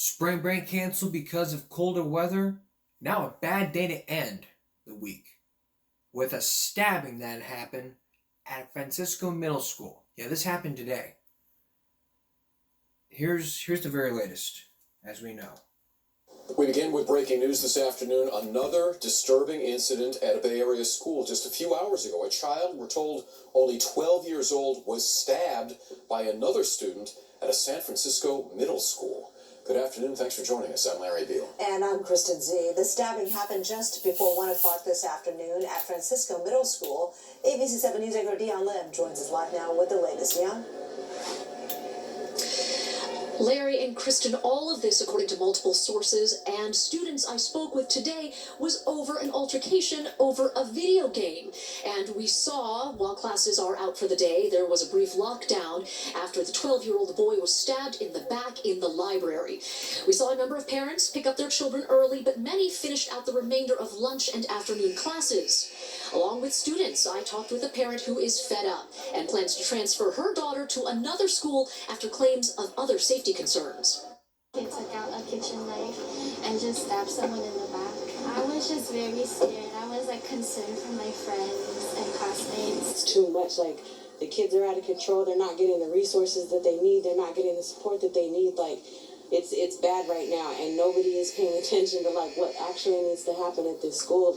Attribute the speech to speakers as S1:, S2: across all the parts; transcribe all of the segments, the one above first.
S1: Spring break canceled because of colder weather. Now a bad day to end the week with a stabbing that happened at Francisco Middle School. Yeah, this happened today. Here's the very latest, as we know.
S2: We begin with breaking news this afternoon. Another disturbing incident at a Bay Area school just a few hours ago. A child, we're told only 12 years old, was stabbed by another student at a San Francisco middle school. Good afternoon. Thanks for joining us. I'm Larry Beal.
S3: And I'm Kristen Z. The stabbing happened just before 1 o'clock this afternoon at Francisco Middle School. ABC 7 News anchor Dion Lim joins us live now with the latest. Dion?
S4: Larry and Kristen, all of this, according to multiple sources and students I spoke with today, was over an altercation over a video game. And we saw, while classes are out for the day, there was a brief lockdown after the 12-year-old boy was stabbed in the back in the library. We saw a number of parents pick up their children early, but many finished out the remainder of lunch and afternoon classes. Along with students, I talked with a parent who is fed up and plans to transfer her daughter to another school after claims of other safety concerns.
S5: They took out a kitchen knife and just stabbed someone in the back. I was just very scared. I was concerned for my friends and classmates.
S6: It's too much. The kids are out of control. They're not getting the resources that they need. They're not getting the support that they need. It's bad right now, and nobody is paying attention to what actually needs to happen at this school.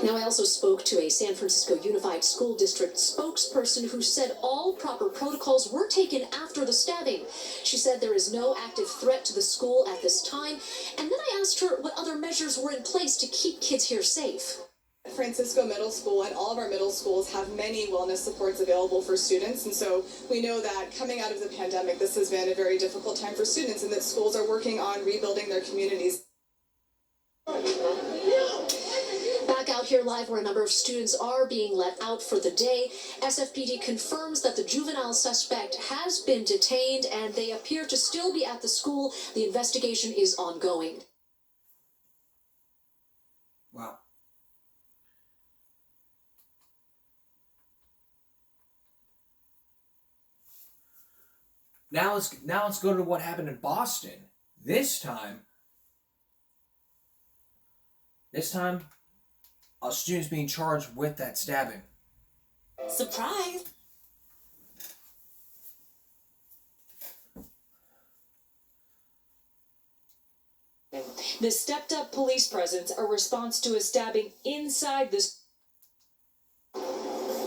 S4: Now, I also spoke to a San Francisco Unified School District spokesperson who said all proper protocols were taken after the stabbing. She said there is no active threat to the school at this time. And then I asked her what other measures were in place to keep kids here safe.
S7: Francisco Middle School and all of our middle schools have many wellness supports available for students, and so we know that coming out of the pandemic, this has been a very difficult time for students, and that schools are working on rebuilding their communities.
S4: Back out here live where a number of students are being let out for the day, SFPD confirms that the juvenile suspect has been detained and they appear to still be at the school. The investigation is ongoing.
S1: Wow. Now let's go to what happened in Boston. This time, a student's being charged with that stabbing.
S3: Surprise!
S8: The stepped-up police presence, a response to a stabbing inside the...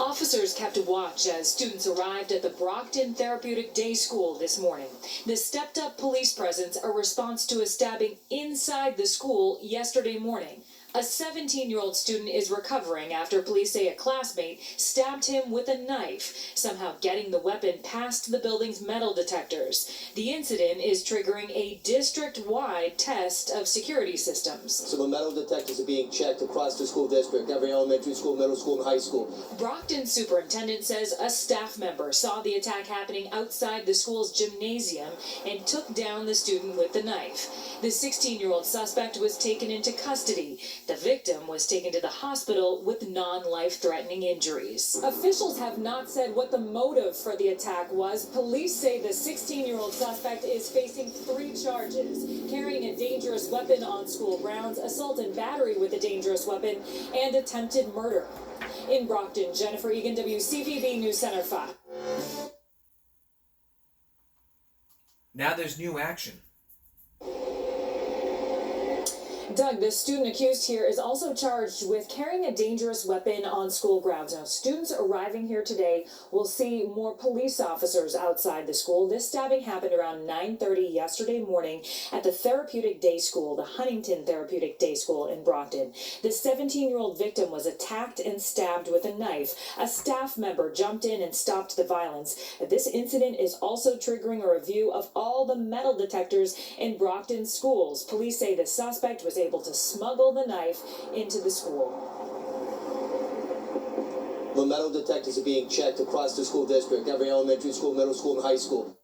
S8: Officers kept watch as students arrived at the Brockton Therapeutic Day School this morning. The stepped-up police presence, a response to a stabbing inside the school yesterday morning. A 17-year-old student is recovering after police say a classmate stabbed him with a knife, somehow getting the weapon past the building's metal detectors. The incident is triggering a district-wide test of security systems.
S9: So the metal detectors are being checked across the school district, every elementary school, middle school, and high school.
S8: Brockton superintendent says a staff member saw the attack happening outside the school's gymnasium and took down the student with the knife. The 16-year-old suspect was taken into custody. The victim was taken to the hospital with non-life-threatening injuries. Officials have not said what the motive for the attack was. Police say the 16-year-old suspect is facing 3 charges: carrying a dangerous weapon on school grounds, assault and battery with a dangerous weapon, and attempted murder. In Brockton, Jennifer Egan, WCVB News Center 5.
S1: Now there's new action.
S8: Doug, the student accused here is also charged with carrying a dangerous weapon on school grounds. Now, students arriving here today will see more police officers outside the school. This stabbing happened around 9:30 yesterday morning at the Therapeutic Day School, the Huntington Therapeutic Day School in Brockton. The 17-year-old victim was attacked and stabbed with a knife. A staff member jumped in and stopped the violence. This incident is also triggering a review of all the metal detectors in Brockton schools. Police say the suspect was able to smuggle the knife into the school.
S9: The metal detectors are being checked across the school district, every elementary school, middle school, and high school.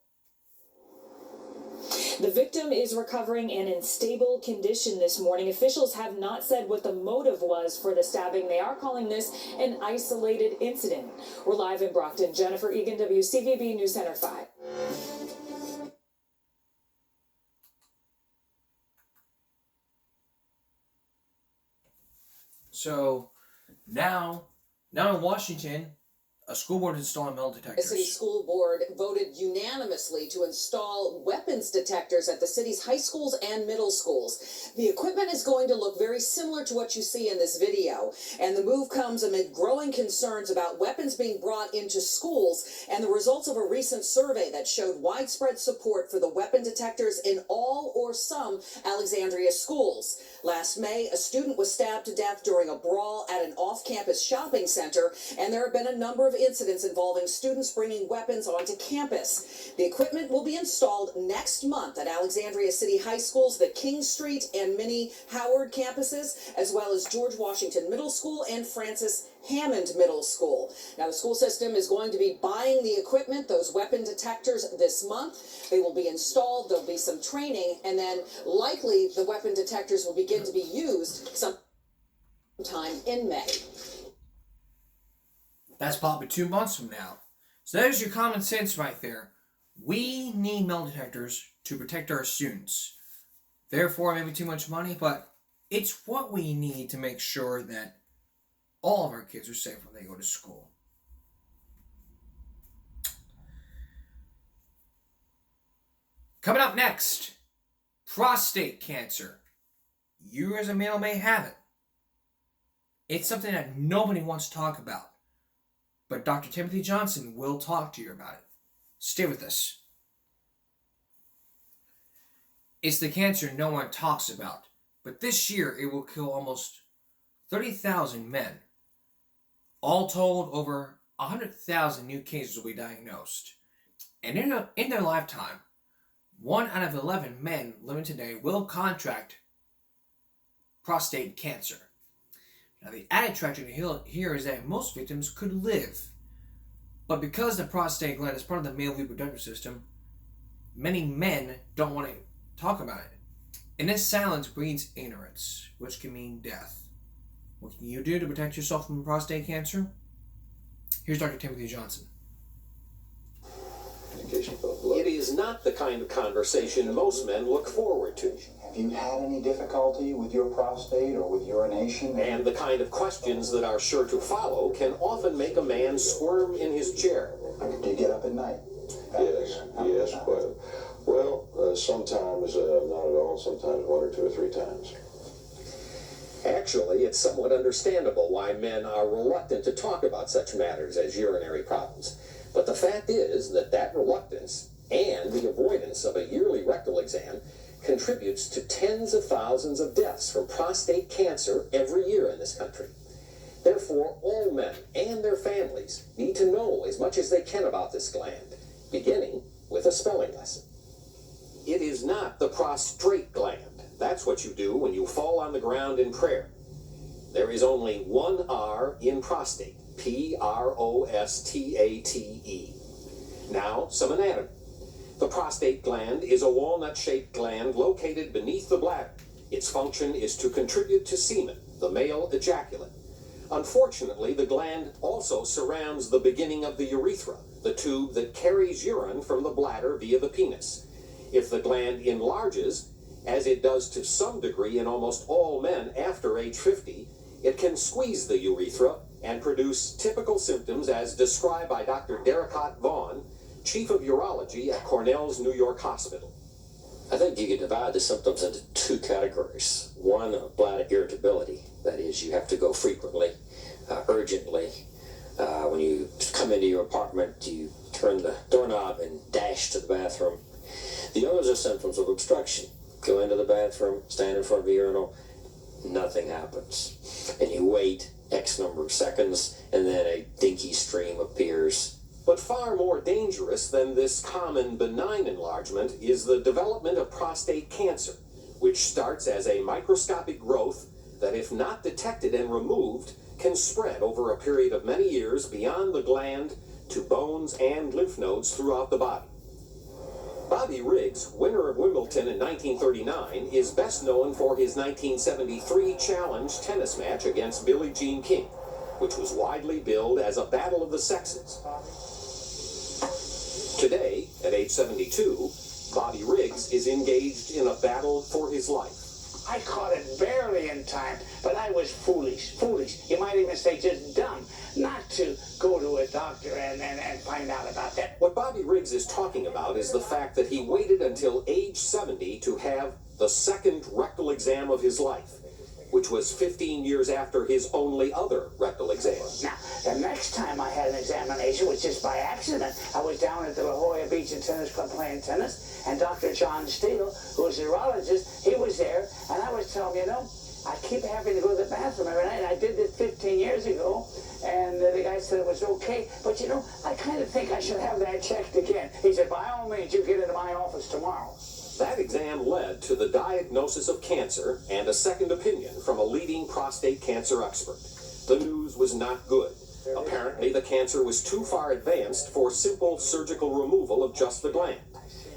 S8: The victim is recovering and in stable condition this morning. Officials have not said what the motive was for the stabbing. They are calling this an isolated incident. We're live in Brockton. Jennifer Egan, WCVB News Center 5.
S1: So now in Washington, a school board is installing metal
S10: The
S1: detectors.
S10: city school board voted unanimously to install weapons detectors at the city's high schools and middle schools. The equipment is going to look very similar to what you see in this video, and the move comes amid growing concerns about weapons being brought into schools and the results of a recent survey that showed widespread support for the weapon detectors in all or some Alexandria schools. Last May, a student was stabbed to death during a brawl at an off-campus shopping center, and there have been a number of incidents involving students bringing weapons onto campus. The equipment will be installed next month at Alexandria City High Schools, the King Street and Minnie Howard campuses, as well as George Washington Middle School and Francis Hammond Middle School. Now, the school system is going to be buying the equipment, those weapon detectors, this month. They will be installed, there'll be some training, and then likely the weapon detectors will begin to be used sometime in May.
S1: That's probably 2 months from now. So there's your common sense right there. We need metal detectors to protect our students. Therefore, maybe too much money, but it's what we need to make sure that all of our kids are safe when they go to school. Coming up next, prostate cancer. You as a male may have it. It's something that nobody wants to talk about. But Dr. Timothy Johnson will talk to you about it. Stay with us. It's the cancer no one talks about, but this year it will kill almost 30,000 men. All told, over 100,000 new cases will be diagnosed. And in their lifetime, 1 out of 11 men living today will contract prostate cancer. Now, the added tragedy here is that most victims could live. But because the prostate gland is part of the male reproductive system, many men don't want to talk about it. And this silence breeds ignorance, which can mean death. What can you do to protect yourself from prostate cancer? Here's Dr. Timothy Johnson.
S2: It is not the kind of conversation most men look forward to.
S11: Have you had any difficulty with your prostate or with urination?
S2: And the kind of questions that are sure to follow can often make a man squirm in his chair.
S11: Do you get up at night?
S12: Yes, but, well, sometimes not at all, sometimes 1 or 2 or 3 times.
S2: Actually, it's somewhat understandable why men are reluctant to talk about such matters as urinary problems. But the fact is that reluctance and the avoidance of a yearly rectal exam contributes to tens of thousands of deaths from prostate cancer every year in this country. Therefore, all men and their families need to know as much as they can about this gland, beginning with a spelling lesson. It is not the prostrate gland. That's what you do when you fall on the ground in prayer. There is only one R in prostate, Prostate. Now, some anatomy. The prostate gland is a walnut-shaped gland located beneath the bladder. Its function is to contribute to semen, the male ejaculate. Unfortunately, the gland also surrounds the beginning of the urethra, the tube that carries urine from the bladder via the penis. If the gland enlarges, as it does to some degree in almost all men after age 50, it can squeeze the urethra and produce typical symptoms as described by Dr. Derricotte Vaughn, Chief of Urology at Cornell's New York Hospital.
S13: I think you can divide the symptoms into 2 categories. One, bladder irritability. That is, you have to go frequently, urgently. When you come into your apartment, you turn the doorknob and dash to the bathroom. The others are symptoms of obstruction. Go into the bathroom, stand in front of the urinal, nothing happens. And you wait X number of seconds, and then a dinky stream appears.
S2: But far more dangerous than this common benign enlargement is the development of prostate cancer, which starts as a microscopic growth that, if not detected and removed, can spread over a period of many years beyond the gland to bones and lymph nodes throughout the body. Bobby Riggs, winner of Wimbledon in 1939, is best known for his 1973 challenge tennis match against Billie Jean King, which was widely billed as a battle of the sexes. Today, at age 72, Bobby Riggs is engaged in a battle for his life.
S14: I caught it barely in time, but I was foolish. You might even say just dumb not to go to a doctor and find out about that.
S2: What Bobby Riggs is talking about is the fact that he waited until age 70 to have the second rectal exam of his life, which was 15 years after his only other rectal exam.
S14: Now, the next time I had an examination was just by accident. I was down at the La Jolla Beach and Tennis Club playing tennis, and Dr. John Steele, who was a urologist, he was there, and I was telling him, you know, I keep having to go to the bathroom every night. I did this 15 years ago, and the guy said it was okay, but you know, I kind of think I should have that checked again. He said, by all means, you get into my office tomorrow.
S2: That exam led to the diagnosis of cancer and a second opinion from a leading prostate cancer expert. The news was not good. Apparently, the cancer was too far advanced for simple surgical removal of just the gland,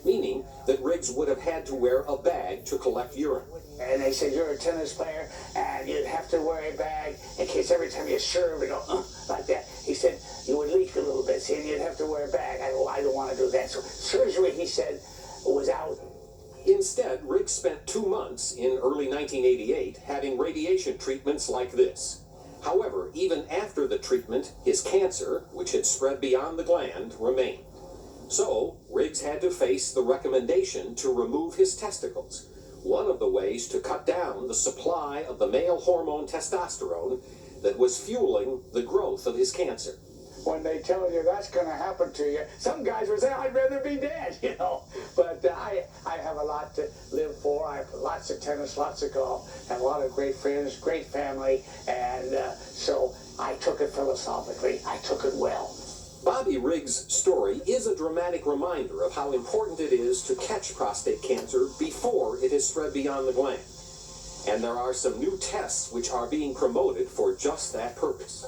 S2: meaning that Riggs would have had to wear a bag to collect urine.
S14: And they said, you're a tennis player, and you'd have to wear a bag in case every time you serve, you go, like that. He said, you would leak a little bit, see, and you'd have to wear a bag. I go, I don't want to do that. So surgery, he said, was out.
S2: Instead, Riggs spent 2 months in early 1988 having radiation treatments like this. However, even after the treatment, his cancer, which had spread beyond the gland, remained. So, Riggs had to face the recommendation to remove his testicles, one of the ways to cut down the supply of the male hormone testosterone that was fueling the growth of his cancer.
S14: When they tell you that's going to happen to you, some guys will say, I'd rather be dead, you know. But I have a lot to live for. I have lots of tennis, lots of golf, have a lot of great friends, great family, and so I took it philosophically. I took it well.
S2: Bobby Riggs' story is a dramatic reminder of how important it is to catch prostate cancer before it has spread beyond the gland. And there are some new tests which are being promoted for just that purpose.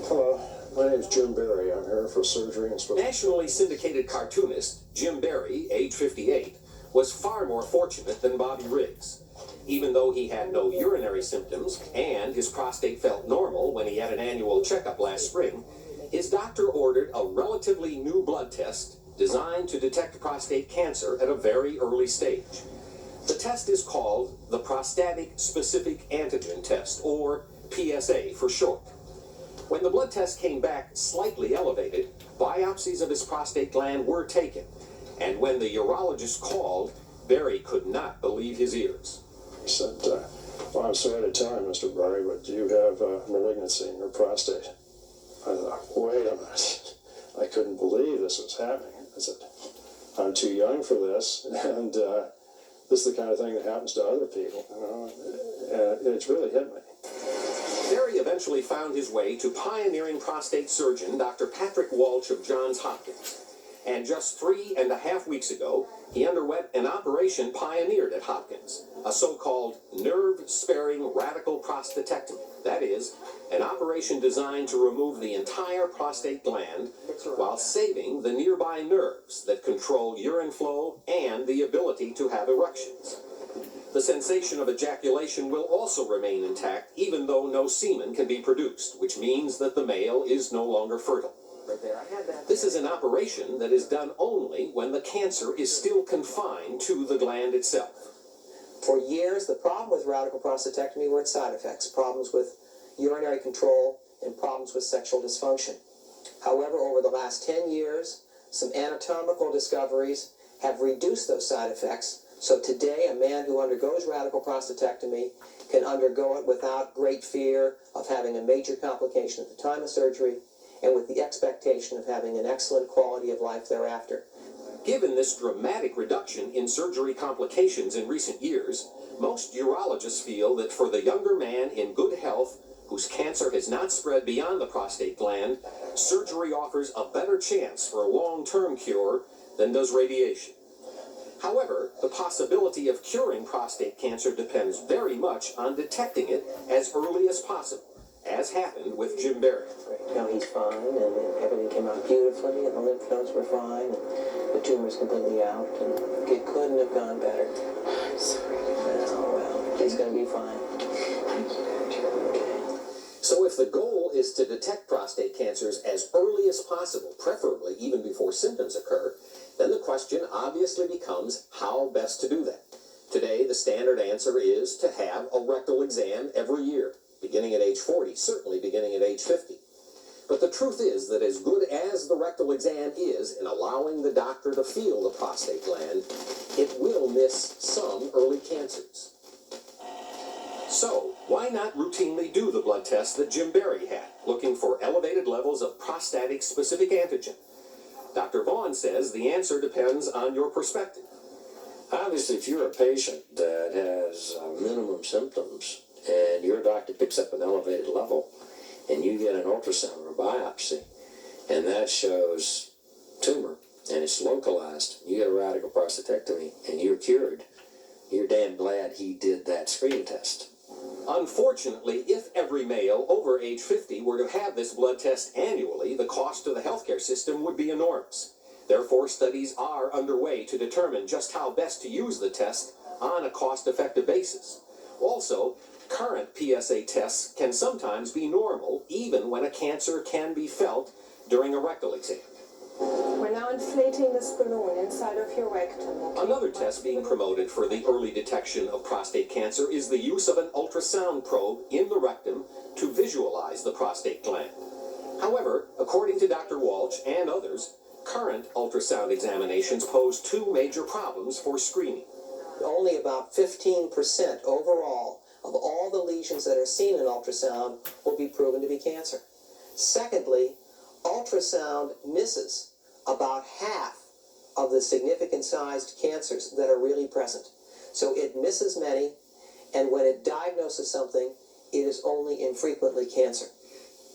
S12: Hello, my name is Jim Barry. I'm here for surgery and special.
S2: Nationally syndicated cartoonist Jim Barry, age 58, was far more fortunate than Bobby Riggs. Even though he had no urinary symptoms and his prostate felt normal when he had an annual checkup last spring, his doctor ordered a relatively new blood test designed to detect prostate cancer at a very early stage. The test is called the Prostatic Specific Antigen Test, or PSA for short. When the blood test came back slightly elevated, biopsies of his prostate gland were taken, and when the urologist called, Barry could not believe his ears.
S12: He said, well, I'm sorry to tell you, Mr. Barry, but you have malignancy in your prostate. I thought, wait a minute. I couldn't believe this was happening. I said, I'm too young for this, and this is the kind of thing that happens to other people, you know, and it's really hit me.
S2: Barry eventually found his way to pioneering prostate surgeon Dr. Patrick Walsh of Johns Hopkins. And just 3.5 weeks ago, he underwent an operation pioneered at Hopkins, a so-called nerve-sparing radical prostatectomy. That is, an operation designed to remove the entire prostate gland while saving the nearby nerves that control urine flow and the ability to have erections. The sensation of ejaculation will also remain intact even though no semen can be produced, which means that the male is no longer fertile. This is an operation that is done only when the cancer is still confined to the gland itself.
S15: For years, the problem with radical prostatectomy were its side effects, problems with urinary control and problems with sexual dysfunction. However, over the last 10 years, some anatomical discoveries have reduced those side effects. So today, a man who undergoes radical prostatectomy can undergo it without great fear of having a major complication at the time of surgery and with the expectation of having an excellent quality of life thereafter.
S2: Given this dramatic reduction in surgery complications in recent years, most urologists feel that for the younger man in good health whose cancer has not spread beyond the prostate gland, surgery offers a better chance for a long-term cure than does radiation. However, the possibility of curing prostate cancer depends very much on detecting it as early as possible, as happened with Jim Barry.
S15: Now he's fine, and everything came out beautifully, and the lymph nodes were fine, and the tumor's completely out, and it couldn't have gone better. I'm sorry. Oh, well, he's going to be fine.
S2: So if the goal is to detect prostate cancers as early as possible, preferably even before symptoms occur, then the question obviously becomes how best to do that. Today, the standard answer is to have a rectal exam every year, beginning at age 40, certainly beginning at age 50. But the truth is that as good as the rectal exam is in allowing the doctor to feel the prostate gland, it will miss some early cancers. So, why not routinely do the blood test that Jim Barry had, looking for elevated levels of prostatic-specific antigen? Dr. Vaughn says the answer depends on your perspective.
S13: Obviously, if you're a patient that has minimum symptoms and your doctor picks up an elevated level and you get an ultrasound or a biopsy and that shows tumor and it's localized, you get a radical prostatectomy and you're cured, you're damn glad he did that screening test.
S2: Unfortunately, if every male over age 50 were to have this blood test annually, the cost to the healthcare system would be enormous. Therefore, studies are underway to determine just how best to use the test on a cost-effective basis. Also, current PSA tests can sometimes be normal, even when a cancer can be felt during a rectal exam.
S6: We're now inflating this balloon inside of your rectum.
S2: Another test being promoted for the early detection of prostate cancer is the use of an ultrasound probe in the rectum to visualize the prostate gland. However, according to Dr. Walsh and others, current ultrasound examinations pose two major problems for screening.
S15: Only about 15% overall of all the lesions that are seen in ultrasound will be proven to be cancer. Secondly, ultrasound misses about half of the significant sized cancers that are really present. So it misses many, and when it diagnoses something, it is only infrequently cancer.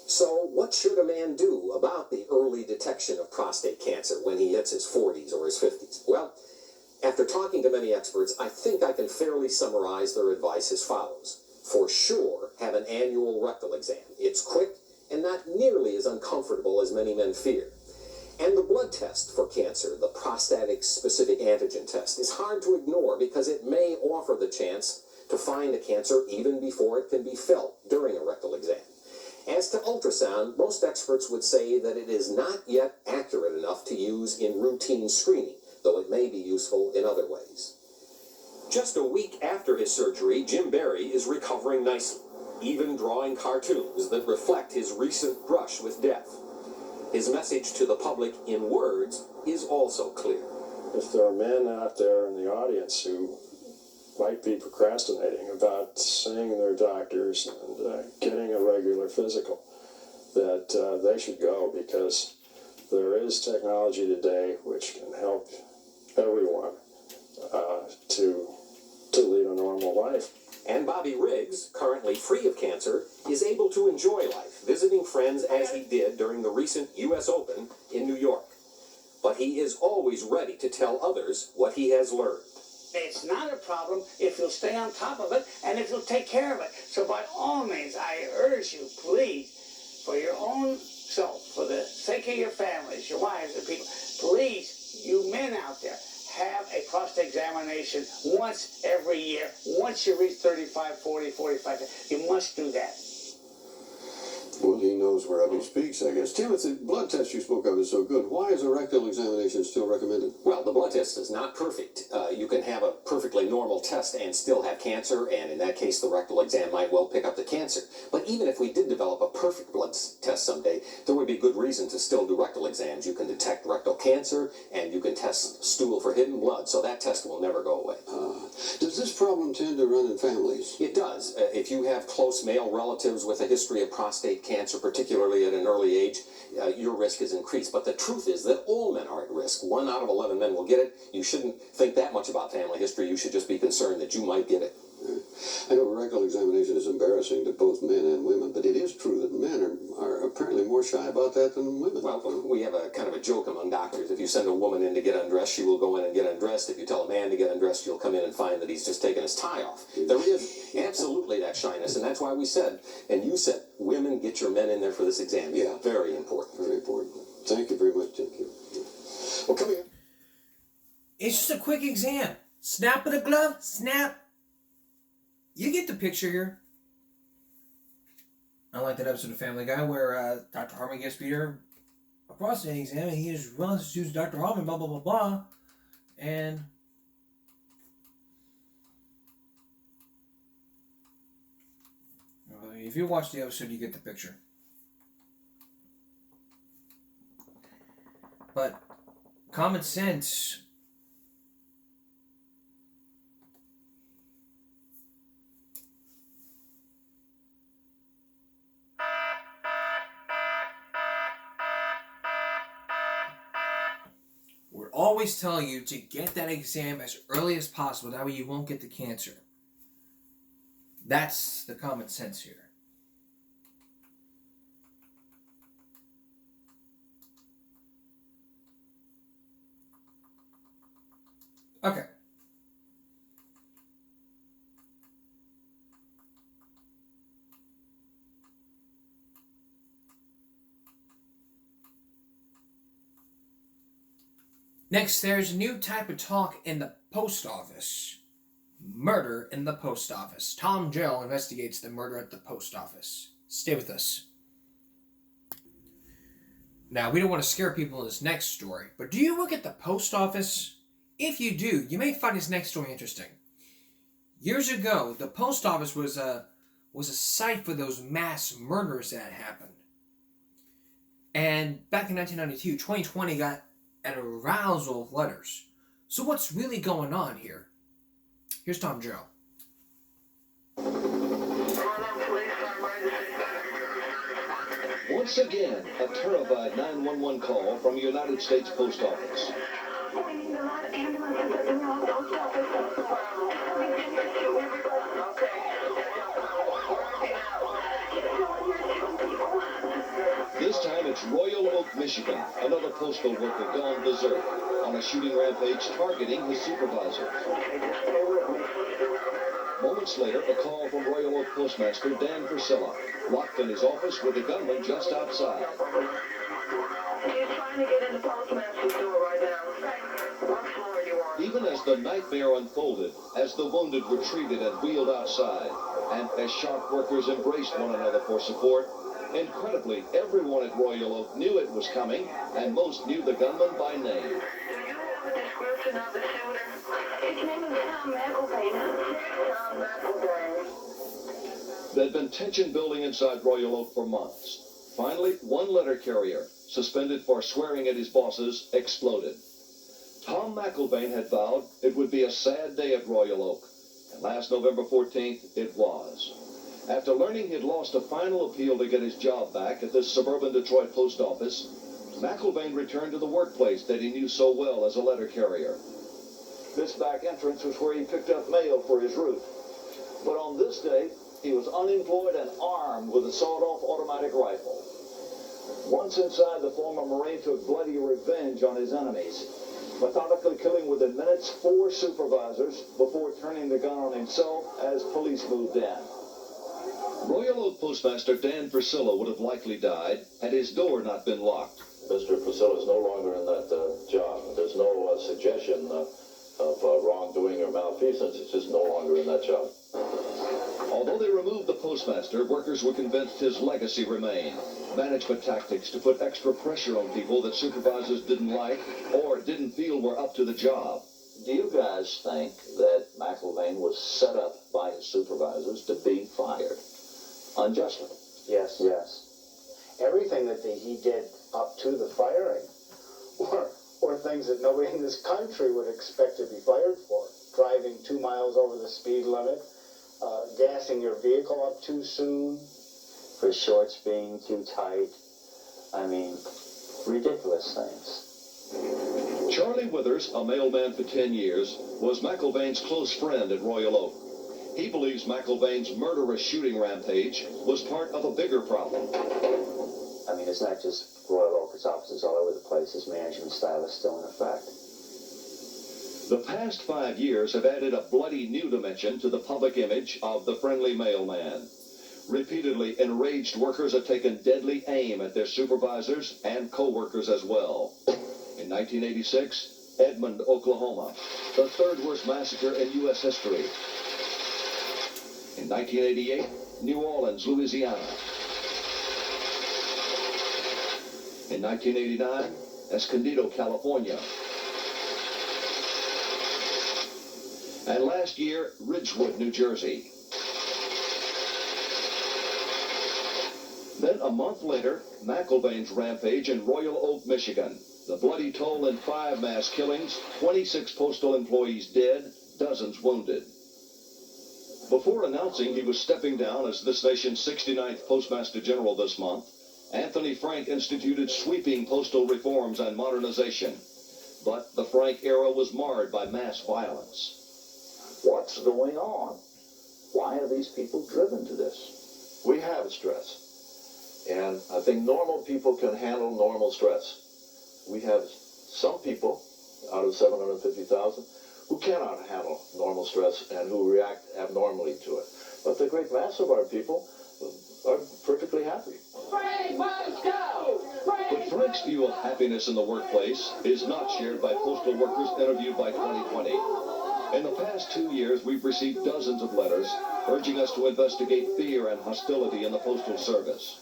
S2: So what should a man do about the early detection of prostate cancer when he hits his 40s or his 50s? Well, after talking to many experts, I think I can fairly summarize their advice as follows. For sure, have an annual rectal exam. It's quick and not nearly as uncomfortable as many men fear. And the blood test for cancer, the prostatic-specific antigen test, is hard to ignore because it may offer the chance to find a cancer even before it can be felt during a rectal exam. As to ultrasound, most experts would say that it is not yet accurate enough to use in routine screening, though it may be useful in other ways. Just a week after his surgery, Jim Barry is recovering nicely, even drawing cartoons that reflect his recent brush with death. His message to the public in words is also clear.
S12: If there are men out there in the audience who might be procrastinating about seeing their doctors and getting a regular physical, that they should go, because there is technology today which can help everyone to lead a normal life.
S2: And Bobby Riggs, currently free of cancer, is able to enjoy life, visiting friends as he did during the recent U.S. Open in New York. But he is always ready to tell others what he has learned.
S14: It's not a problem if you'll stay on top of it and if you'll take care of it. So by all means, I urge you, please, for your own self, for the sake of your families, your wives, and people, please, you men out there, have a prostate examination once every year. Once you reach 35, 40, 45, you must do that.
S16: Well, he knows wherever he speaks, I guess. Tim, the blood test you spoke of is so good. Why is a rectal examination still recommended?
S2: Well, the blood test is not perfect. You can have a perfectly normal test and still have cancer, and in that case, the rectal exam might well pick up the cancer. But even if we did develop a perfect blood test someday, there would be good reason to still do rectal exams. You can detect rectal cancer, and you can test stool for hidden blood, so that test will never go away.
S16: Does this problem tend to run in families?
S2: It does. If you have close male relatives with a history of prostate cancer, particularly at an early age, your risk is increased. But the truth is that all men are at risk. 1 out of 11 men will get it. You shouldn't think that much about family history. You should just be concerned that you might get it.
S16: I know a rectal examination is embarrassing to both men and women, but it is true that men are apparently more shy about that than women.
S2: Well, we have a kind of a joke among doctors. If you send a woman in to get undressed, she will go in and get undressed. If you tell a man to get undressed, you'll come in and find that he's just taken his tie off. There is absolutely that shyness, and that's why we said, and you said, women, get your men in there for this exam.
S16: Yeah.
S2: Very important.
S16: Very important. Thank you very much, Tim. Well, come here.
S1: It's just a quick exam. Snap of the glove, snap. You get the picture here. Unlike that episode of Family Guy where Dr. Harmon gets Peter a prostate exam and he just runs to Dr. Harmon, blah, blah, blah, blah. And if you watch the episode, you get the picture. But common sense. We're always telling you to get that exam as early as possible. That way you won't get the cancer. That's the common sense here. Okay. Next, there's a new type of talk in the post office. Murder in the post office. Tom Gell investigates the murder at the post office. Stay with us. Now, we don't want to scare people in this next story, but do you work at the post office? If you do, you may find this next story interesting. Years ago, the post office was a site for those mass murders that happened. And back in 1992, 2020 got an arousal of letters. So what's really going on here? Here's Tom Gell.
S17: Once again, a terrified 911 call from a United States Post Office. This time it's Royal Oak, Michigan. Another postal worker gone berserk on a shooting rampage targeting his supervisor. Moments later, a call from Royal Oak Postmaster Dan Priscilla, locked in his office with the gunman just outside.
S18: He's trying to get in the postmaster's door right now. What floor you on?
S17: Even as the nightmare unfolded, as the wounded were treated and wheeled outside, and as sharp workers embraced one another for support, incredibly, everyone at Royal Oak knew it was coming, and most knew the gunman by name.
S18: Do you have a description of the shooter? His name is Tom McElvain. Tom McElvain.
S17: There'd been tension building inside Royal Oak for months. Finally, one letter carrier, suspended for swearing at his bosses, exploded. Tom McElvain had vowed it would be a sad day at Royal Oak, and last November 14th, it was. After learning he'd lost a final appeal to get his job back at this suburban Detroit post office, McElvain returned to the workplace that he knew so well as a letter carrier.
S19: This back entrance was where he picked up mail for his route. But on this day, he was unemployed and armed with a sawed-off automatic rifle. Once inside, the former Marine took bloody revenge on his enemies, methodically killing within minutes 4 supervisors before turning the gun on himself as police moved in.
S17: Royal Oak Postmaster Dan Priscilla would have likely died had his door not been locked.
S20: Mr. Priscilla is no longer in that job. There's no suggestion of wrongdoing or malfeasance. It's just no longer in that job.
S17: Although they removed the postmaster, workers were convinced his legacy remained. Management tactics to put extra pressure on people that supervisors didn't like or didn't feel were up to the job.
S19: Do you guys think that McElvain was set up by his supervisors to be fired unjustly?
S11: Yes. Yes. Everything that he did up to the firing were things that nobody in this country would expect to be fired for. Driving 2 miles over the speed limit, gassing your vehicle up too soon, for shorts being too tight. I mean, ridiculous things.
S17: Charlie Withers, a mailman for 10 years, was McElvain's close friend at Royal Oak. He believes McElvain's murderous shooting rampage was part of a bigger problem.
S11: I mean, it's not just Royal Oak, it's offices all over the place. His management style is still in effect.
S17: The past 5 years have added a bloody new dimension to the public image of the friendly mailman. Repeatedly, enraged workers have taken deadly aim at their supervisors and co-workers as well. In 1986, Edmond, Oklahoma, the third worst massacre in U.S. history. In 1988, New Orleans, Louisiana. In 1989, Escondido, California. And last year, Ridgewood, New Jersey. And a month later, McIlvain's rampage in Royal Oak, Michigan. The bloody toll in 5 mass killings, 26 postal employees dead, dozens wounded. Before announcing he was stepping down as this nation's 69th Postmaster General this month, Anthony Frank instituted sweeping postal reforms and modernization. But the Frank era was marred by mass violence.
S20: What's going on? Why are these people driven to this? We have stress. And I think normal people can handle normal stress. We have some people out of 750,000 who cannot handle normal stress and who react abnormally to it. But the great mass of our people are perfectly happy.
S17: Frank must go! But Frank's view of happiness in the workplace is not shared by postal workers interviewed by 2020. In the past 2 years, we've received dozens of letters urging us to investigate fear and hostility in the Postal Service.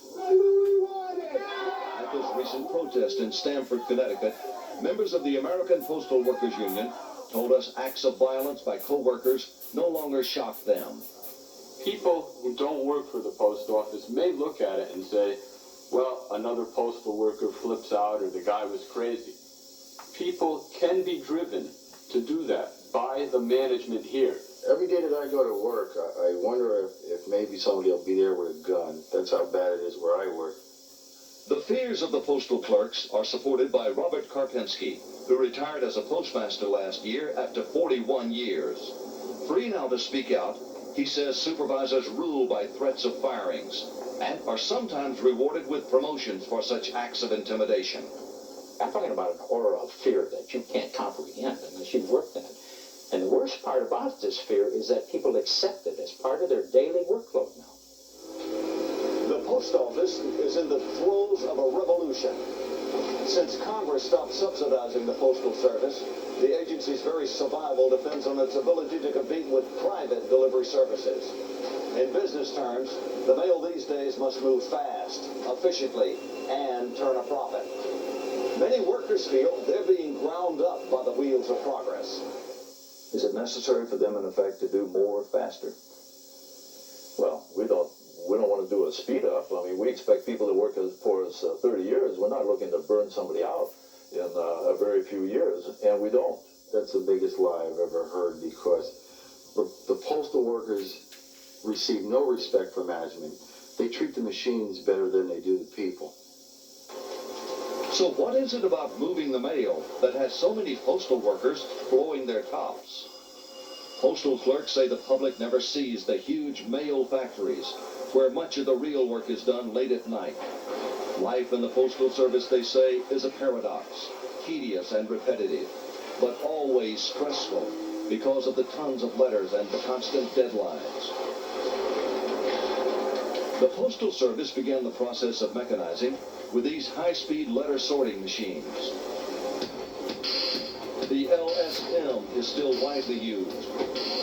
S17: At this recent protest in Stamford, Connecticut, members of the American Postal Workers Union told us acts of violence by co-workers no longer shock them.
S21: People who don't work for the post office may look at it and say, well, another postal worker flips out or the guy was crazy. People can be driven to do that by the management here.
S22: Every day that I go to work, I wonder if maybe somebody will be there with a gun. That's how bad it is where I work.
S17: The fears of the postal clerks are supported by Robert Karpinski, who retired as a postmaster last year after 41 years. Free now to speak out, he says supervisors rule by threats of firings and are sometimes rewarded with promotions for such acts of intimidation.
S13: I'm talking about an aura of fear that you can't comprehend unless you've worked in it. And the worst part about this fear is that people accept it as part of their daily workload now.
S19: The post office is in the throes of a revolution. Since Congress stopped subsidizing the Postal Service, the agency's very survival depends on its ability to compete with private delivery services. In business terms, the mail these days must move fast, efficiently, and turn a profit. Many workers feel they're being ground up by the wheels of progress.
S20: Is it necessary for them, in effect, to do more faster? Well, we don't want to do a speed up. I mean, we expect people to work for us 30 years. We're not looking to burn somebody out in a very few years, and we don't.
S22: That's the biggest lie I've ever heard, because the postal workers receive no respect from management. They treat the machines better than they do the people.
S17: So what is it about moving the mail that has so many postal workers blowing their tops? Postal clerks say the public never sees the huge mail factories where much of the real work is done late at night. Life in the Postal Service, they say, is a paradox, tedious and repetitive, but always stressful because of the tons of letters and the constant deadlines. The Postal Service began the process of mechanizing with these high-speed letter sorting machines. The LSM is still widely used,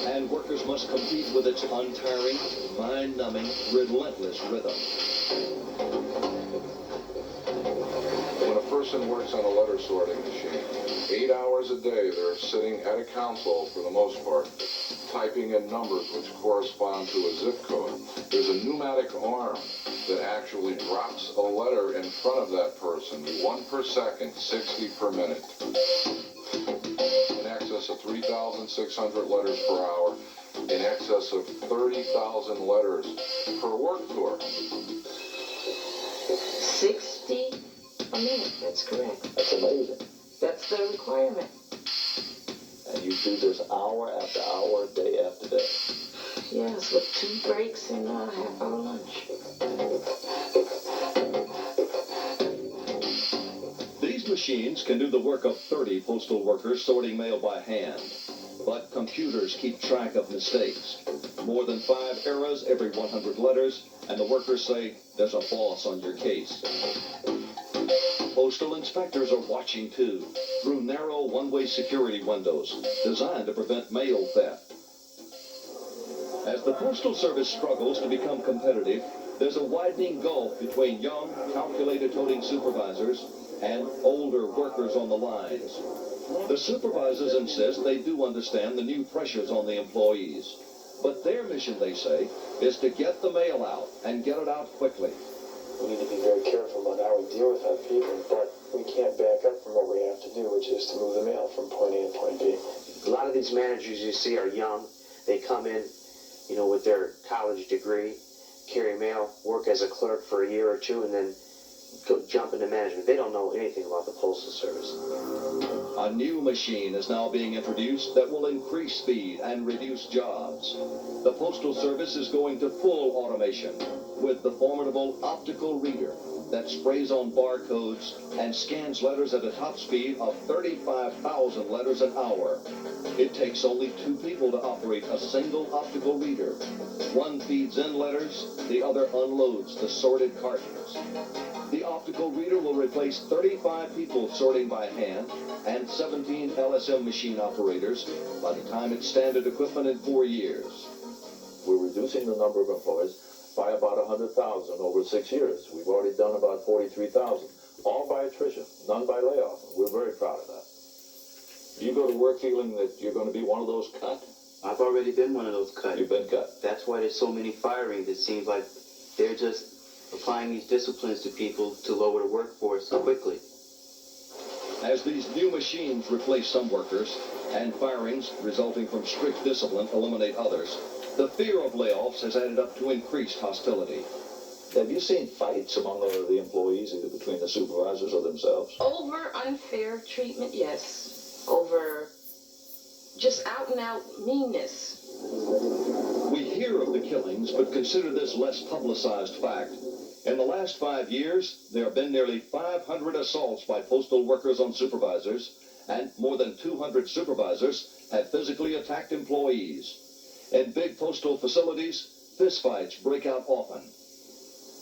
S17: and workers must compete with its untiring, mind-numbing, relentless rhythm.
S23: When a person works on a letter sorting machine, 8 hours a day they're sitting at a console for the most part, typing in numbers which correspond to a zip code. There's a pneumatic arm that actually drops a letter in front of that person, 1 per second, 60 per minute. In excess of 3,600 letters per hour, in excess of 30,000 letters per work tour.
S18: 60 a minute, that's correct.
S20: That's amazing.
S18: That's the requirement.
S20: And you do this hour after hour, day after day.
S18: Yes, with 2 breaks and a half-hour lunch.
S17: These machines can do the work of 30 postal workers sorting mail by hand, but computers keep track of mistakes. More than 5 errors every 100 letters, and the workers say there's a boss on your case. Postal inspectors are watching too, through narrow one-way security windows designed to prevent mail theft. As the Postal Service struggles to become competitive, there's a widening gulf between young, calculator-toting supervisors and older workers on the lines. The supervisors insist they do understand the new pressures on the employees. But their mission, they say, is to get the mail out and get it out quickly.
S4: We need to be very careful about how we deal with our people, but we can't back up from what we have to do, which is to move the mail from point A to point B.
S5: A lot of these managers you see are young. They come in, you know, with their college degree, carry mail, work as a clerk for a year or two, and then jump into management. They don't know anything about the Postal Service.
S17: A new machine is now being introduced that will increase speed and reduce jobs. The Postal Service is going to full automation with the formidable optical reader that sprays on barcodes and scans letters at a top speed of 35,000 letters an hour. It takes only 2 people to operate a single optical reader. One feeds in letters, the other unloads the sorted cartons. The optical reader will replace 35 people sorting by hand and 17 LSM machine operators by the time it's standard equipment in 4 years.
S20: We're reducing the number of employees by about 100,000 over 6 years. We've already done about 43,000, all by attrition, none by layoff. We're very proud of that. You go to work feeling that you're going to be one of those cut?
S5: I've already been one of those cut.
S20: You've been cut.
S5: That's why there's so many firings. It seems like they're just applying these disciplines to people to lower the workforce quickly.
S17: As these new machines replace some workers and firings resulting from strict discipline eliminate others, the fear of layoffs has added up to increased hostility.
S20: Have you seen fights among the employees, either between the supervisors or themselves?
S7: Over unfair treatment, yes. Over just out and out meanness.
S17: We hear of the killings, but consider this less publicized fact. In the last 5 years, there have been nearly 500 assaults by postal workers on supervisors, and more than 200 supervisors have physically attacked employees. In big postal facilities, fistfights break out often.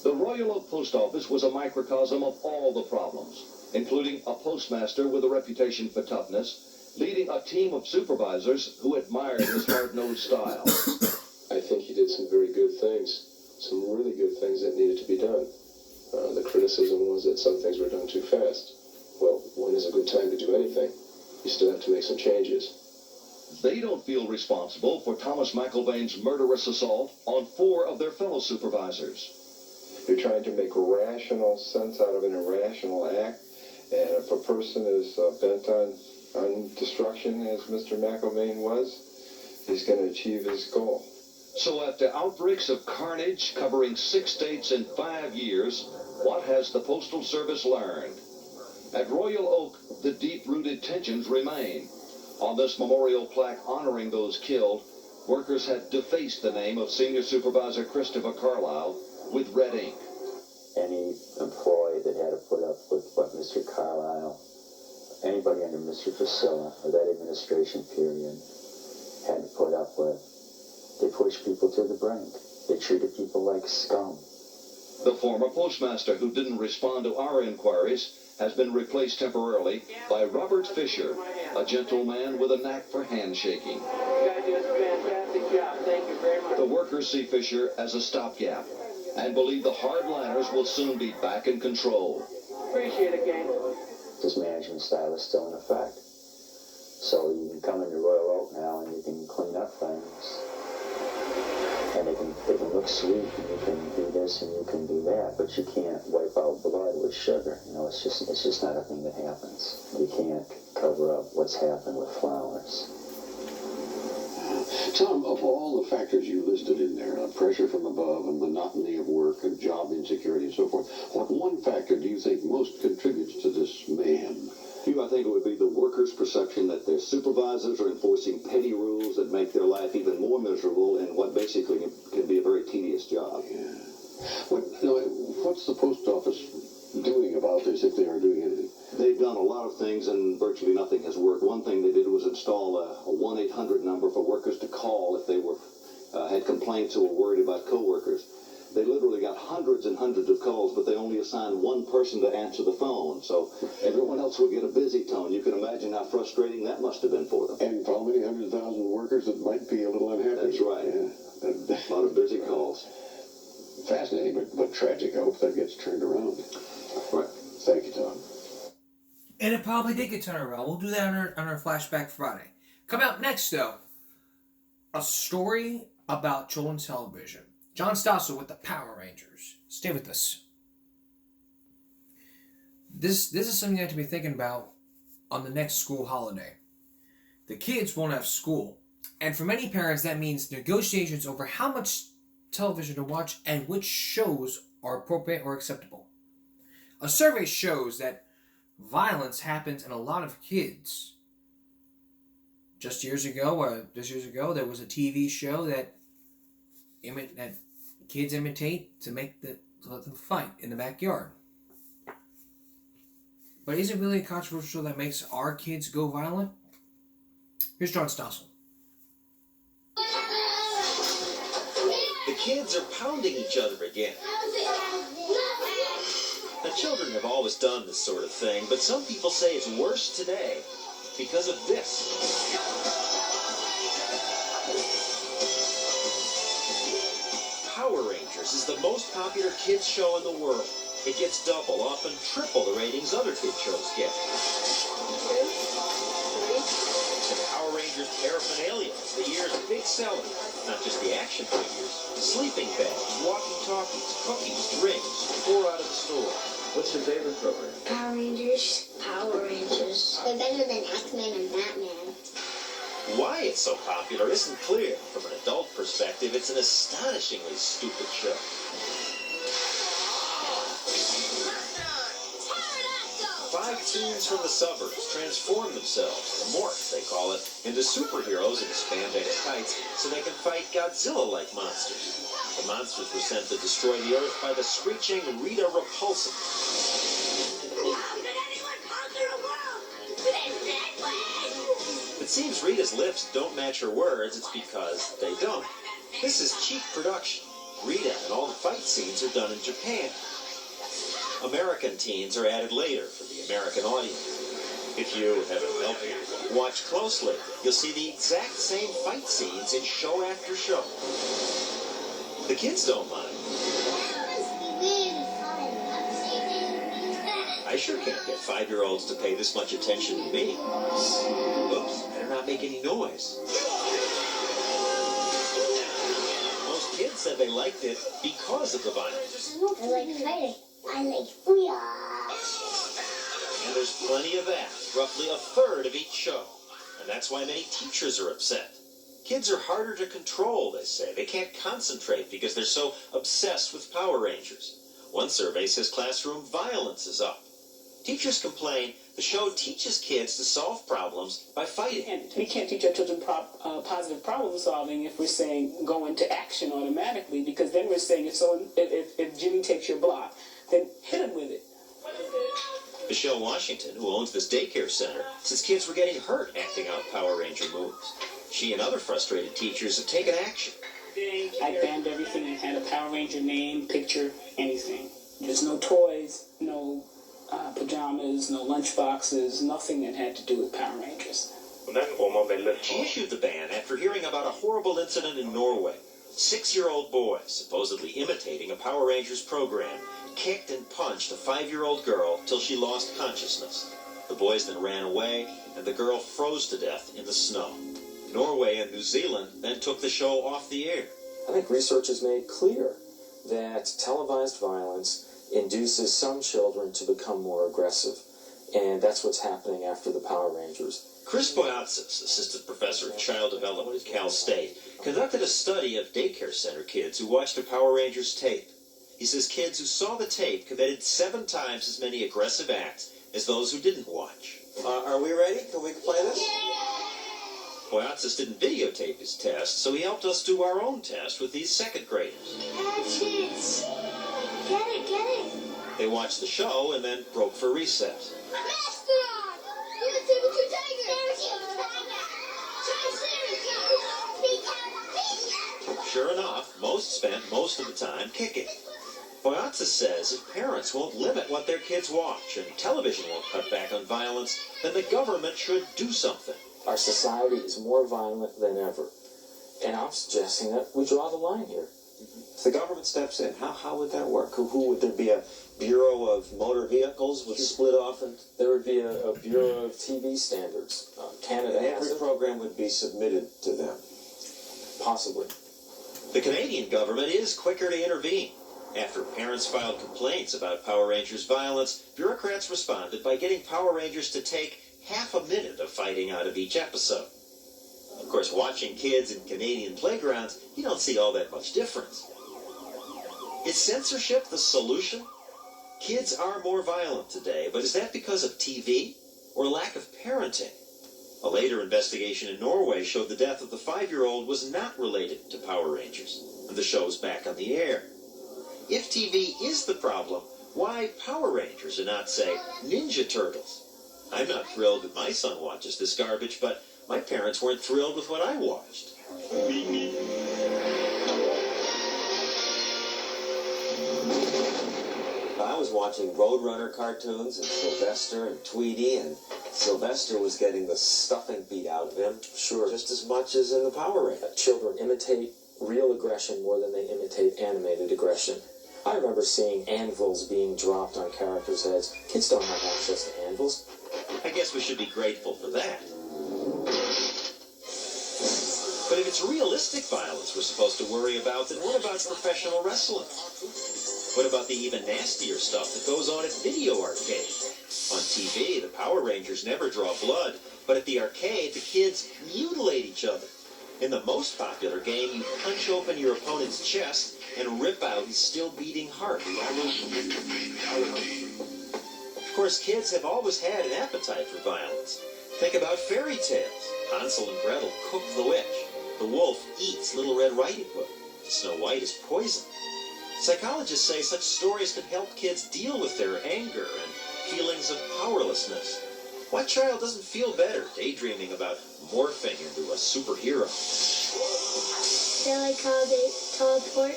S17: The Royal Oak Post Office was a microcosm of all the problems, including a postmaster with a reputation for toughness, leading a team of supervisors who admired his hard-nosed style.
S24: I think he did some very good things, some really good things that needed to be done. The criticism was that some things were done too fast. Well, when is a good time to do anything? You still have to make some changes.
S17: They don't feel responsible for Thomas McIlvain's murderous assault on 4 of their fellow supervisors.
S24: You're trying to make rational sense out of an irrational act, and if a person is bent on destruction, as Mr. McIlvain was, he's going to achieve his goal.
S17: So after outbreaks of carnage covering 6 states in 5 years, what has the Postal Service learned? At Royal Oak, the deep-rooted tensions remain. On this memorial plaque honoring those killed, workers have defaced the name of Senior Supervisor Christopher Carlisle with red ink.
S25: Any employee that had to put up with what Mr. Carlisle, anybody under Mr. Facilla or that administration period had to put up with, they pushed people to the brink. They treated people like scum.
S17: The former postmaster who didn't respond to our inquiries has been replaced temporarily by Robert Fisher, a gentleman with a knack for handshaking.
S14: You guys do a fantastic job. Thank you very much.
S17: The workers see Fisher as a stopgap and believe the hardliners will soon be back in control.
S14: Appreciate it, gang.
S25: His management style is still in effect. So you can come into Royal Oak now and you can clean up things. And they can look sweet, and you can do this and you can do that, but you can't wipe out blood with sugar. You know, it's just not a thing that happens. You can't cover up what's happened with flowers.
S16: Tom, of all the factors you listed in there, pressure from above and monotony of work and job insecurity and so forth, what one factor do you think most contributes to this mayhem?
S26: I think it would be the workers' perception that their supervisors are enforcing petty rules that make their life even more miserable in what basically can be a very tedious job.
S16: Yeah. What's the post office doing about this, if they are doing anything?
S26: They've done a lot of things and virtually nothing has worked. One thing they did was install a 1-800 number for workers to call if they had complaints or were worried about coworkers. They literally got hundreds and hundreds of calls, but they only assigned one person to answer the phone, so everyone else would get a busy tone. You can imagine how frustrating that must have been for them.
S16: And for how many 100,000 workers that might be a little unhappy?
S26: That's right.
S16: Yeah.
S26: A lot of busy calls.
S16: Fascinating, but tragic. I hope that gets turned around.
S26: Right.
S16: Thank you, Tom.
S1: And it probably did get turned around. We'll do that on our Flashback Friday. Coming up next, though, a story about children's television. John Stossel with the Power Rangers. Stay with us. This is something you have to be thinking about on the next school holiday. The kids won't have school, and for many parents that means negotiations over how much television to watch and which shows are appropriate or acceptable. A survey shows that violence happens in a lot of kids. Just years ago, there was a TV show that kids imitate to let them fight in the backyard. But is it really a controversial show that makes our kids go violent? Here's John Stossel.
S3: The kids are pounding each other again. Now, children have always done this sort of thing, but some people say it's worse today because of this. Power Rangers is the most popular kids show in the world. It gets double, often triple the ratings other kid shows get. And Power Rangers paraphernalia is the year's big seller. Not just the action figures. Sleeping bags, walkie-talkies, cookies, drinks, pour out of the store.
S20: What's your favorite program?
S6: Power Rangers. Power Rangers. They're better than X-Men and Batman.
S3: Why it's so popular isn't clear. From an adult perspective, it's an astonishingly stupid show. 5 teens from the suburbs transform themselves, morph, they call it, into superheroes in spandex tights so they can fight Godzilla-like monsters. The monsters were sent to destroy the Earth by the screeching Rita Repulsa. It seems Rita's lips don't match her words, it's because they don't. This is cheap production. Rita and all the fight scenes are done in Japan. American teens are added later for the American audience. If you, heaven help you, watch closely, you'll see the exact same fight scenes in show after show. The kids don't mind. I sure can't get 5-year-olds to pay this much attention to me. Oops, better not make any noise. Most kids said they liked it because of the violence.
S6: I like fighting. I like booyah.
S3: And there's plenty of that, roughly a third of each show. And that's why many teachers are upset. Kids are harder to control, they say. They can't concentrate because they're so obsessed with Power Rangers. One survey says classroom violence is up. Teachers complain the show teaches kids to solve problems by fighting.
S8: We can't teach our children positive problem solving if we're saying go into action automatically, because then we're saying if Jimmy takes your block, then hit him with it.
S3: Michelle Washington, who owns this daycare center, says kids were getting hurt acting out Power Ranger moves. She and other frustrated teachers have taken action.
S8: I banned everything that had a Power Ranger name, picture, anything. There's no toys, no pajamas, no lunch boxes, nothing that had to do with Power Rangers.
S3: She issued the ban after hearing about a horrible incident in Norway. 6-year-old boy, supposedly imitating a Power Rangers program, kicked and punched a 5-year-old girl till she lost consciousness. The boys then ran away, and the girl froze to death in the snow. Norway and New Zealand then took the show off the air.
S9: I think research has made clear that televised violence induces some children to become more aggressive, and that's what's happening after the Power Rangers.
S3: Chris Boyatzis, assistant professor of child development at Cal State, conducted a study of daycare center kids who watched a Power Rangers tape. He says kids who saw the tape committed 7 times as many aggressive acts as those who didn't watch.
S10: Are we ready? Can we play this?
S3: Boyatzis didn't videotape his test, so he helped us do our own test with these 2nd graders.
S6: Patches. Get it.
S3: They watched the show and then broke for recess. Sure enough, most spent most of the time kicking. Boyatzis says if parents won't limit what their kids watch and television won't cut back on violence, then the government should do something.
S9: Our society is more violent than ever, and I'm suggesting that we draw the line here.
S10: If the government steps in, how would that work? Who would there be a Bureau of Motor Vehicles would split off? And
S9: there would be a Bureau of TV Standards. Canada
S10: and
S9: has
S10: every program would be submitted to them.
S9: Possibly.
S3: The Canadian government is quicker to intervene. After parents filed complaints about Power Rangers violence, bureaucrats responded by getting Power Rangers to take half a minute of fighting out of each episode. Of course, watching kids in Canadian playgrounds, you don't see all that much difference. Is censorship the solution? Kids are more violent today, but is that because of TV or lack of parenting? A later investigation in Norway showed the death of the 5-year-old was not related to Power Rangers, and the show's back on the air. If TV is the problem, why Power Rangers and not, say, Ninja Turtles? I'm not thrilled that my son watches this garbage, but my parents weren't thrilled with what I watched.
S10: I was watching Roadrunner cartoons and Sylvester and Tweety, and Sylvester was getting the stuffing beat out of him. Sure. Just as much as in the Power Rangers.
S9: Children imitate real aggression more than they imitate animated aggression. I remember seeing anvils being dropped on characters' heads. Kids don't have access to anvils.
S3: I guess we should be grateful for that. But if it's realistic violence we're supposed to worry about, then what about professional wrestling? What about the even nastier stuff that goes on at video arcade? On TV, the Power Rangers never draw blood, but at the arcade, the kids mutilate each other. In the most popular game, you punch open your opponent's chest and rip out his still beating heart. Of course, kids have always had an appetite for violence. Think about fairy tales. Hansel and Gretel cook the witch. The wolf eats Little Red Riding Hood. Snow White is poisoned. Psychologists say such stories can help kids deal with their anger and feelings of powerlessness. What child doesn't feel better daydreaming about morphing into a superhero?
S6: Is that like how they teleport?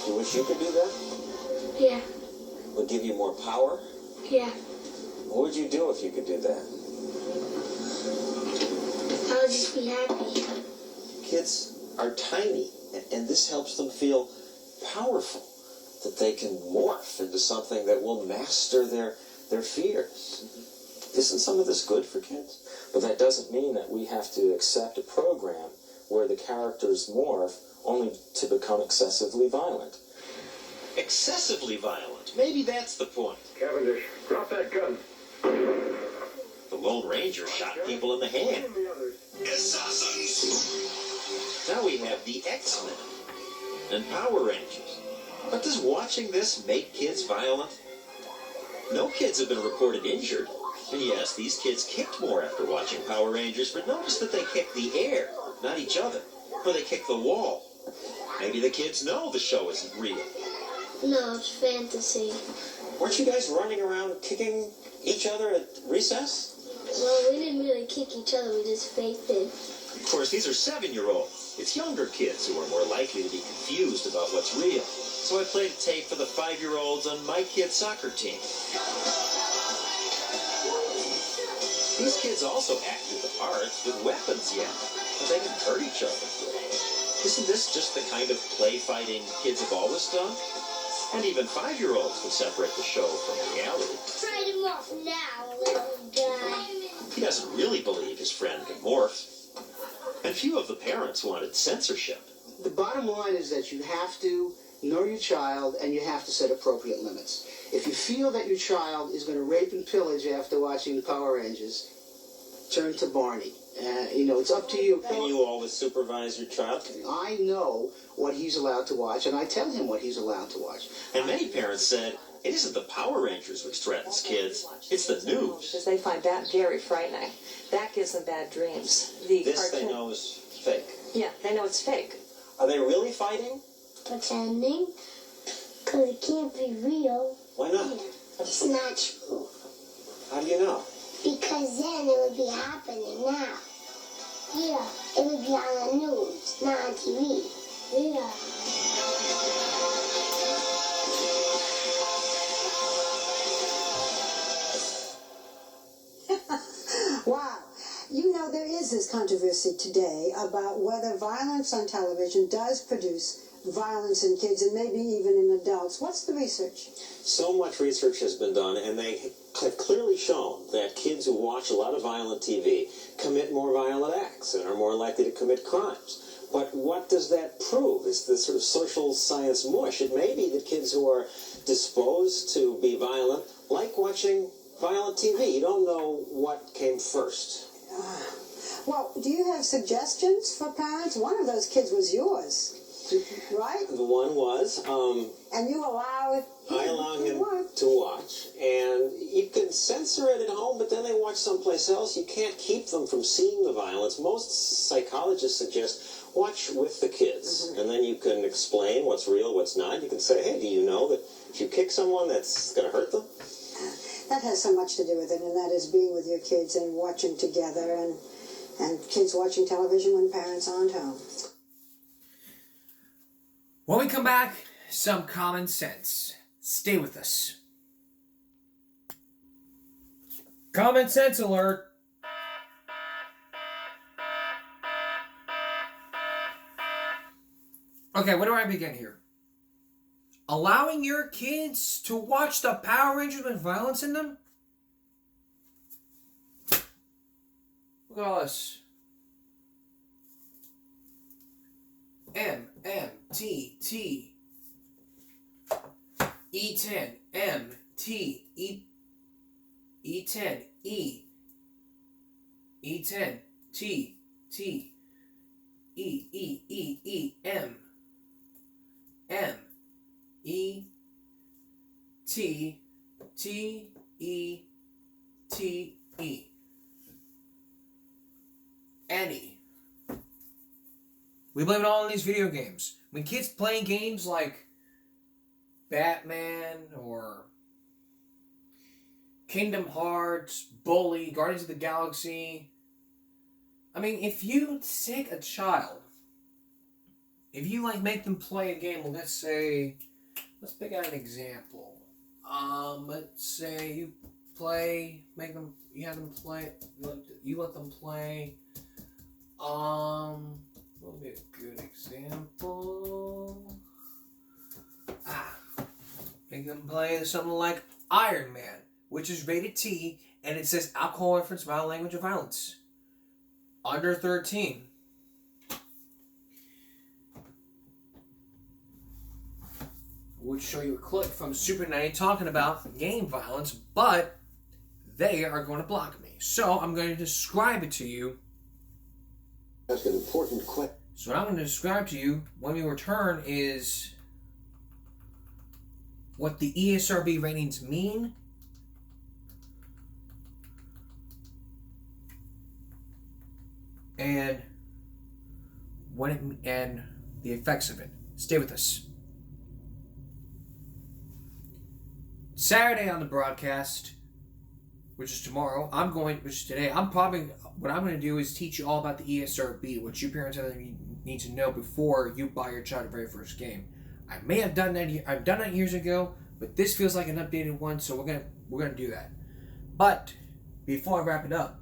S10: You wish you could do that?
S6: Yeah.
S10: Would give you more power?
S6: Yeah.
S10: What would you do if you could do that?
S6: I would just be happy.
S10: Kids are tiny, and this helps them feel powerful, that they can morph into something that will master their fears. Isn't some of this good for kids?
S9: But that doesn't mean that we have to accept a program where the characters morph only to become excessively violent.
S3: Excessively violent. Maybe that's the point.
S19: Cavendish, drop that gun.
S3: The Lone Ranger shot people in the hand. Now we have the X-Men and Power Rangers. But does watching this make kids violent? No kids have been reported injured. And yes, these kids kicked more after watching Power Rangers, but notice that they kicked the air, not each other. Or they kicked the wall. Maybe the kids know the show isn't real.
S6: No, it's fantasy.
S10: Weren't you guys running around kicking each other at recess?
S6: Well, we didn't really kick each other, we just faked it.
S3: Of course, these are 7-year-olds. It's younger kids who are more likely to be confused about what's real. So I played a tape for the 5-year-olds on my kid's soccer team. These kids also acted the parts with weapons yet, but they didn't hurt each other. Isn't this just the kind of play fighting kids have always done? And even 5-year-olds would separate the show from reality.
S6: Fight him off now, little guy.
S3: He doesn't really believe his friend can morph. And few of the parents wanted censorship.
S2: The bottom line is that you have to know your child and you have to set appropriate limits. If you feel that your child is going to rape and pillage after watching Power Rangers, turn to Barney. It's up to you.
S10: And you always supervise your child?
S2: I know what he's allowed to watch, and I tell him what he's allowed to watch.
S3: And many parents said, it isn't the Power Rangers which threatens kids, it's the news.
S11: Because they find that very frightening. That gives them bad dreams.
S10: This they know is fake.
S11: Yeah, they know it's fake.
S10: Are they really fighting?
S6: Pretending. Because it can't be real.
S10: Why not?
S6: It's not true.
S10: How do you know?
S6: Because then it would be happening now. Yeah, it would be on the news, not on TV. Yeah.
S12: Wow. There is this controversy today about whether violence on television does produce violence in kids and maybe even in adults. What's the research?
S10: So much research has been done, and they have clearly shown that kids who watch a lot of violent TV commit more violent acts and are more likely to commit crimes. But what does that prove? It's the sort of social science mush. It may be that kids who are disposed to be violent like watching violent TV. You don't know what came first.
S12: Well, do you have suggestions for parents? One of those kids was yours, right?
S10: The one was.
S12: And you allow
S10: I allow him to watch, and you can censor it at home, but then they watch someplace else. You can't keep them from seeing the violence. Most psychologists suggest watch with the kids, and then you can explain what's real, what's not. You can say, hey, do you know that if you kick someone, that's going to hurt them?
S12: That has so much to do with it, and that is being with your kids and watching together, and kids watching television when parents aren't home.
S1: When we come back, some common sense. Stay with us. Common sense alert. Okay, where do I begin here? Allowing your kids to watch the Power Rangers with violence in them? Look at all this. M-M-T-T E10 M-T E10 E E10 T T E E E E M M E T T E T E Annie. We blame it all on these video games. When kids playing games like Batman or Kingdom Hearts, Bully, Guardians of the Galaxy. I mean, if you take a child, if you make them play a game, let's pick out an example. Let's say you let them play, what would be a good example? Make them play something like Iron Man, which is rated T, and it says alcohol, reference, violent language, or violence. Under 13. Would show you a clip from Super 90 talking about game violence, but they are going to block me. So I'm going to describe it to you.
S26: That's an important question.
S1: So what I'm going to describe to you when we return is what the ESRB ratings mean, and and the effects of it. Stay with us. Saturday on the broadcast, which is tomorrow, what I'm going to do is teach you all about the ESRB, what you parents need to know before you buy your child the very first game. I may have done that. I've done that years ago, but this feels like an updated one, so we're gonna do that. But before I wrap it up,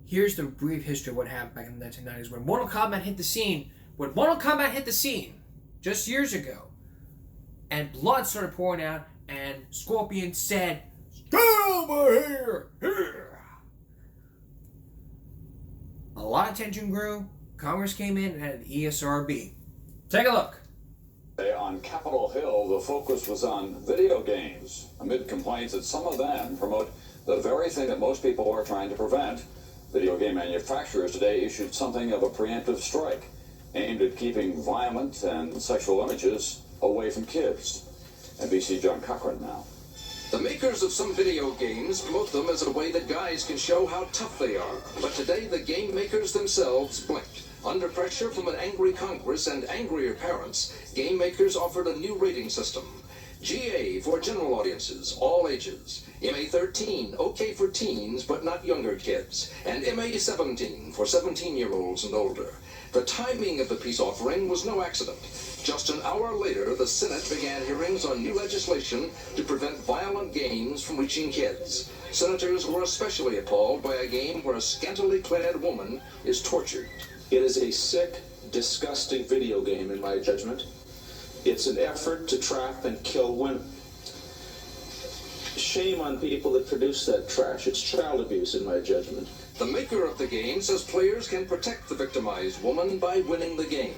S1: here's the brief history of what happened back in the 1990s when Mortal Kombat hit the scene. When Mortal Kombat hit the scene just years ago, and blood started pouring out, and Scorpion said, "Get over here!" A lot of tension grew. Congress came in and had the ESRB. Take a look.
S13: On Capitol Hill, the focus was on video games, amid complaints that some of them promote the very thing that most people are trying to prevent. Video game manufacturers today issued something of a preemptive strike aimed at keeping violent and sexual images away from kids. NBC John Cochran now.
S15: The makers of some video games promote them as a way that guys can show how tough they are. But today, the game makers themselves blinked. Under pressure from an angry Congress and angrier parents, game makers offered a new rating system. GA for general audiences, all ages. MA13, okay for teens, but not younger kids. And MA17 for 17-year-olds and older. The timing of the peace offering was no accident. Just an hour later, the Senate began hearings on new legislation to prevent violent games from reaching kids. Senators were especially appalled by a game where a scantily clad woman is tortured.
S24: It is a sick, disgusting video game, in my judgment. It's an effort to trap and kill women. Shame on people that produce that trash. It's child abuse, in my judgment.
S15: The maker of the game says players can protect the victimized woman by winning the game.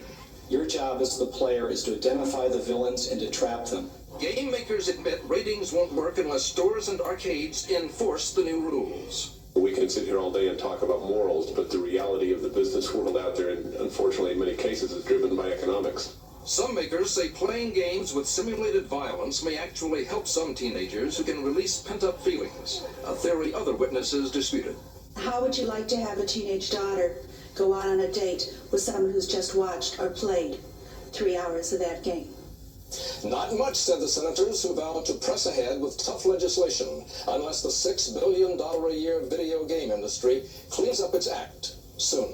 S4: Your job as the player is to identify the villains and to trap them.
S15: Game makers admit ratings won't work unless stores and arcades enforce the new rules.
S24: We can sit here all day and talk about morals, but the reality of the business world out there, unfortunately in many cases, is driven by economics.
S15: Some makers say playing games with simulated violence may actually help some teenagers who can release pent-up feelings, a theory other witnesses disputed.
S5: How would you like to have a teenage daughter go out on a date with someone who's just watched or played 3 hours of that game?
S15: Not much, said the senators, who vowed to press ahead with tough legislation unless the $6 billion a year video game industry cleans up its act soon.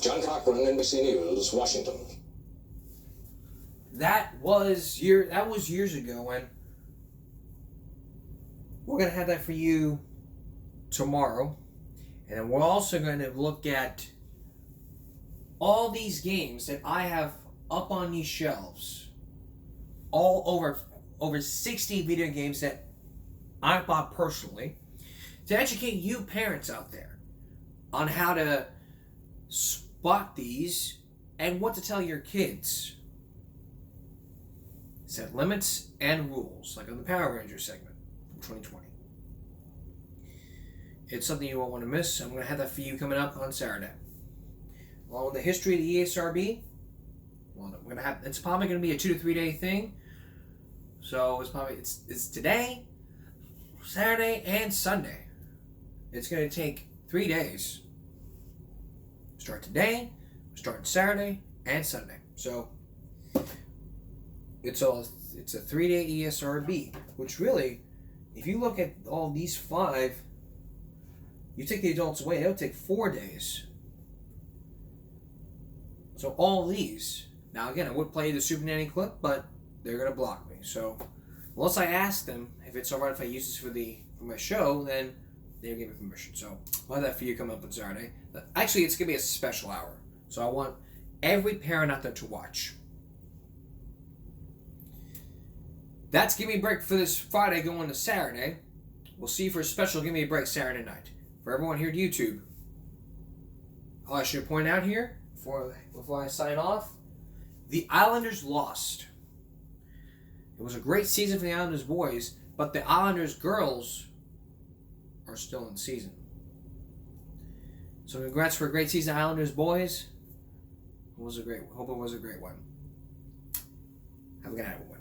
S15: John Cochran, NBC News, Washington.
S1: That was years ago, and we're going to have that for you tomorrow. And then we're also going to look at all these games that I have up on these shelves. All over 60 video games that I bought personally to educate you parents out there on how to spot these and what to tell your kids. Set limits and rules, like on the Power Rangers segment from 2020. It's something you won't want to miss. I'm going to have that for you coming up on Saturday. Along with the history of the ESRB, well, it's probably going to be a 2 to 3 day thing. So it's today, Saturday, and Sunday. It's going to take 3 days. Start today, start Saturday, and Sunday. So it's a 3-day ESRB, which really, if you look at all these 5, you take the adults away, it'll take 4 days. So all these. Now again, I would play the Super Nanny clip, but they're going to block me. So unless I ask them if it's alright if I use this for my show, then they'll give me permission. So I'll have that for you coming up on Saturday. Actually, it's going to be a special hour. So I want every parent out there to watch. That's Give Me a Break for this Friday going to Saturday. We'll see you for a special Give Me a Break Saturday night. For everyone here at YouTube, I should point out here, before I sign off, the Islanders lost. It was a great season for the Islanders boys, but the Islanders girls are still in season. So congrats for a great season, Islanders boys. Hope it was a great one. Have a good night, everyone.